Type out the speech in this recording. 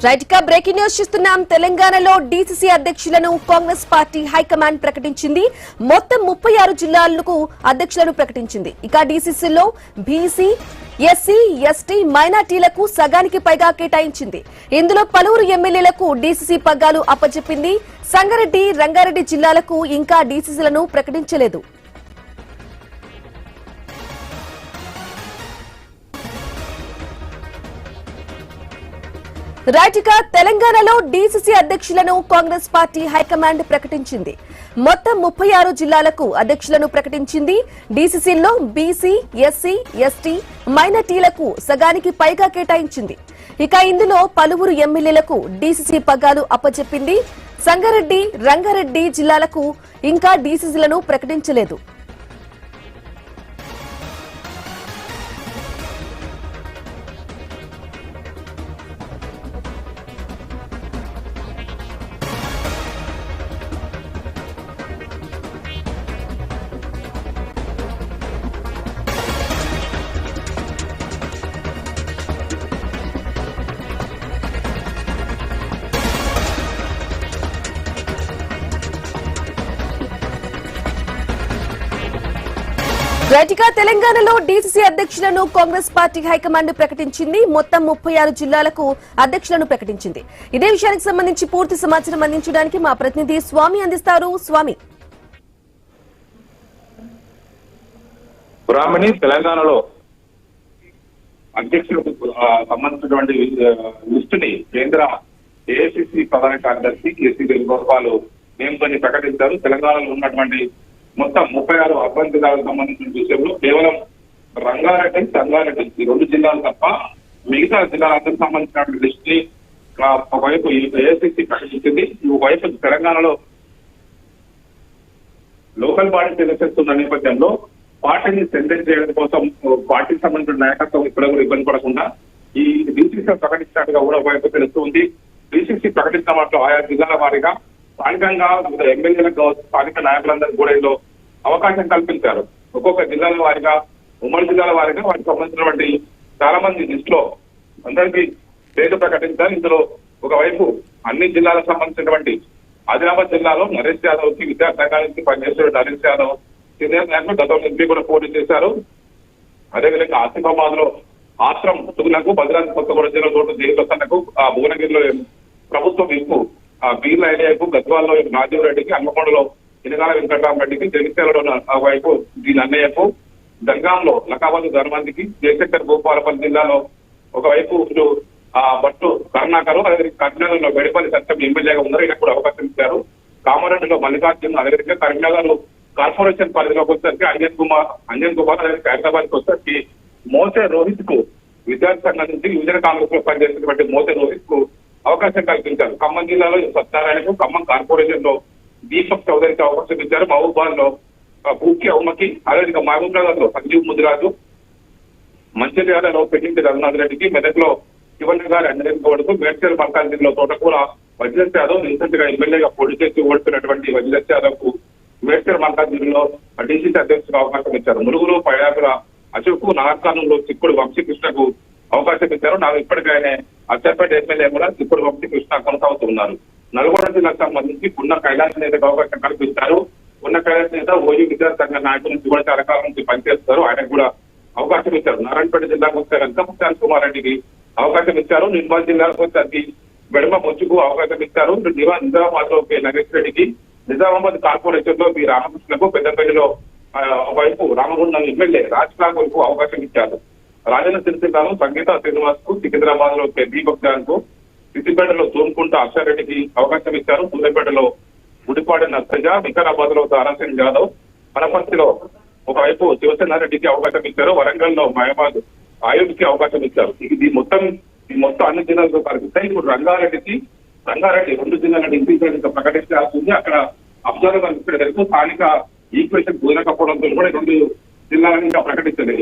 Right గా breaking news చూస్తున్నాం. తెలంగాణలో డీసీసీ అధ్యక్షులను కాంగ్రెస్ పార్టీ హైకమాండ్ ప్రకటించింది. మొత్తం 36 జిల్లాలకు అధ్యక్షులను ప్రకటించింది. ఇక డీసీసీలో బీసీ, ఎస్సీ, ఎస్టీ, మైనార్టీలకు సగానికి పైగా కేటాయించింది. ఇందులో పలువురు ఎమ్మెల్యేలకు డీసీసీ పగ్గాలు అప్పచెప్పింది. సంగారెడ్డి, రంగారెడ్డి జిల్లాలకు ఇంకా డీసీసీలను ప్రకటించలేదు. రైట్ గా తెలంగాణలో డీసీసీ అధ్యక్షులను కాంగ్రెస్ పార్టీ హైకమాండ్ ప్రకటించింది. మొత్తం 36 జిల్లాలకు అధ్యక్షులను ప్రకటించింది. డీసీసీల్లో బీసీ, ఎస్సీ, ఎస్టీ, మైనార్టీలకు సగానికి పైగా కేటాయించింది. ఇక ఇందులో పలువురు ఎమ్మెల్యేలకు డీసీసీ పగ్గాలు అప్పచెప్పింది. సంగారెడ్డి, రంగారెడ్డి జిల్లాలకు ఇంకా డీసీసీలను ప్రకటించలేదు. రైట్గా తెలంగాణలో డీసీసీ అధ్యక్షులను కాంగ్రెస్ పార్టీ హైకమాండ్ ప్రకటించింది. మొత్తం 36 జిల్లాలకు అధ్యక్షులను ప్రకటించింది. ఇదే విషయానికి సంబంధించి పూర్తి సమాచారం అందించడానికి మా ప్రతినిధి స్వామి అందిస్తారు. స్వామి, బ్రాహ్మణి తెలంగాణలో అధ్యక్షులకు సంబంధించినటువంటి లిస్టుని కేంద్ర ఏఐసిసి ప్రధాన కార్యదర్శి కేసీ వేణుగోపాల్ నియమితుని ప్రకటించారు. తెలంగాణలో ఉన్నటువంటి మొత్తం 36 అర్బన్ జిల్లాలకు సంబంధించిన విషయంలో కేవలం రంగారెడ్డి, సంగారెడ్డి ఈ 2 జిల్లాలు తప్ప మిగతా జిల్లాలందరికి సంబంధించినటువంటి లిస్ట్ ని ఒకవైపు ఏఐసిసి ప్రకటించింది. ఒకవైపు తెలంగాణలో లోకల్ బాడీ ఎలక్షన్స్ ఉన్న నేపథ్యంలో పార్టీని సెంట్రల్ చేయడం కోసం పార్టీకి సంబంధించిన నాయకత్వం ఇక్కడ కూడా ఇబ్బంది పడకుండా ఈ డీసీసీ ప్రకటించినట్టుగా కూడా ఒకవైపు తెలుస్తుంది. డీసీసీ ప్రకటించిన వాటిలో ఆయా జిల్లాల వారీగా స్థానికంగా ఎమ్మెల్యేలకు కావచ్చు, స్థానిక నాయకులందరికీ కూడా ఇందులో అవకాశం కల్పించారు. ఒక్కొక్క జిల్లాల వారీగా, ఉమ్మడి జిల్లాల వారీగా వాటికి సంబంధించినటువంటి చాలా మంది లిస్ట్ లో అందరికీ పేరు ప్రకటించారు. ఇందులో ఒకవైపు అన్ని జిల్లాలకు సంబంధించినటువంటి ఆదిలాబాద్ జిల్లాలో నరేష్ యాదవ్ కి విద్యాసంఘానికి పనిచేసే నరేష్ యాదవ్ సీనియర్ నాయకులు గతంలో ఎంపీ కూడా పోటీ చేశారు. అదేవిధంగా ఆసిఫాబాద్ లో ఆశ్రమ్ తుగులకు, భద్రాద్రి కొత్తగూడెం జిల్లా చోటు దేవతన్నకు, భువనగిరిలో ప్రభుత్వం విప్పు బీర్ల ఐడియాకు, గద్వాల్లో రాజీవ్ రెడ్డికి, హన్మకొండలో ఇనగాల వెంకటరామరెడ్డికి, జగిత్యాలలో వైపు దీని అన్నయ్యకు, జనగాంలో లకాబాద్ ధర్మాంతికి, జయశంకర్ భూపాలపల్లి జిల్లాలో ఒకవైపు భట్టు కరుణాకరు, అదే కరీంనగర్లో వెడిపల్లి సత్యం ఎమ్మెల్యేగా ఉన్నారు, ఈయనకు కూడా అవకాశం ఇచ్చారు. కామారెడ్డిలో మల్లికార్జున్, అదేవిధంగా కరీంనగర్ కార్పొరేషన్ పరిధిలోకి వచ్చేసరికి అంజన్ కుమార్, అదే హైదరాబాద్ కి వచ్చేసరికి మోసే రోహిత్ కు విద్యార్థి సంఘం నుంచి యువజన కాంగ్రెస్ లో పనిచేసినటువంటి మోసే రోహిత్ కు అవకాశం కల్పించారు. ఖమ్మం జిల్లాలో సత్యనారాయణకు, ఖమ్మం కార్పొరేషన్ లో దీపక్ చౌదరికి అవకాశం ఇచ్చారు. మహబూబాద్ లో పూక్య ఉమ్మకి, అదేవిధంగా మహబూబ్ నగర్ లో సంజీవ్ ముదిరాజు, మంచిర్యాలలో పెద్దింటి రఘునాథ్ రెడ్డికి, మెదక్ లో శివన్ గారి అంజన్ గౌడ్కు, మేడ్చల్ మల్కాజ్గిరిలో తోటకూర వజ్రత్ యాదవ్ రీసెంట్ గా ఎమ్మెల్యేగా పోటీ చేసి ఓడిపోయినటువంటి వజ్రత్ యాదవ్ కు మేడ్చల్ మల్కాజ్గిరిలో డీసీసీ అధ్యక్షులకు అవకాశం ఇచ్చారు. ములుగురు పైడాకుల అశోక్, నాగర్కర్నూలు చిక్కుడు వంశీకృష్ణకు అవకాశం ఇచ్చారు. నాకు ఇప్పటికైనా అచ్చంపేట ఎమ్మెల్యే కూడా చిక్కుడు వంశీకృష్ణ కొనసాగుతున్నారు. నల్గొండ జిల్లాకు సంబంధించి ఉన్న కైలాస నేతకు అవకాశం కల్పిస్తారు. ఉన్న కైలాస నేత ఓయూ విద్యార్థి సంఘ నాయకుల నుంచి కూడా చాలా కాలం నుంచి పనిచేస్తారు. ఆయనకు కూడా అవకాశం ఇచ్చారు. నారాయణపేట జిల్లాకు వస్తే కనుక ముత్యాల కుమార్ రెడ్డికి అవకాశం ఇచ్చారు. నిర్మల్ జిల్లాకు వచ్చేసరికి బెడమ ముచ్చుకు అవకాశం ఇచ్చారు. నిజామాబాద్ లో నగేష్ రెడ్డికి, నిజామాబాద్ కార్పొరేషన్ లో బి రామకృష్ణకు, పెద్దపల్లిలో ఒకవైపు రామగుండం ఎమ్మెల్యే రాజ్ ఠాకూర్ కు అవకాశం ఇచ్చారు. రాజన్న సిరిసిల్లాలో సంగీత శ్రీనివాస్ కు, సికింద్రాబాద్ లో దీపక్ జాన్ కు, సిద్దిపేటలో తూముకుంట అక్షారెడ్డికి అవకాశం ఇచ్చారు. సూర్యాపేటలో గుడిపాడి నర్సయ్య, వికారాబాద్ లో తారాసింగ్ యాదవ్, వనపర్తిలో ఒకవైపు శివసేన రెడ్డికి అవకాశం ఇచ్చారు. వరంగల్ లో మహబాద్ ఆయుధ్కి అవకాశం ఇచ్చారు. ఈ మొత్తం అన్ని జిల్లాలతో కనిపిస్తాయి. ఇప్పుడు రంగారెడ్డి 2 జిల్లాల డిగ్రీ ప్రకటించాల్సి ఉంది. అక్కడ అబ్జర్వర్ కనిపించే స్థానిక ఈక్వేషన్ కుదరకపోవడంతో కూడా 2 జిల్లాలను ఇంకా ప్రకటించలేదు.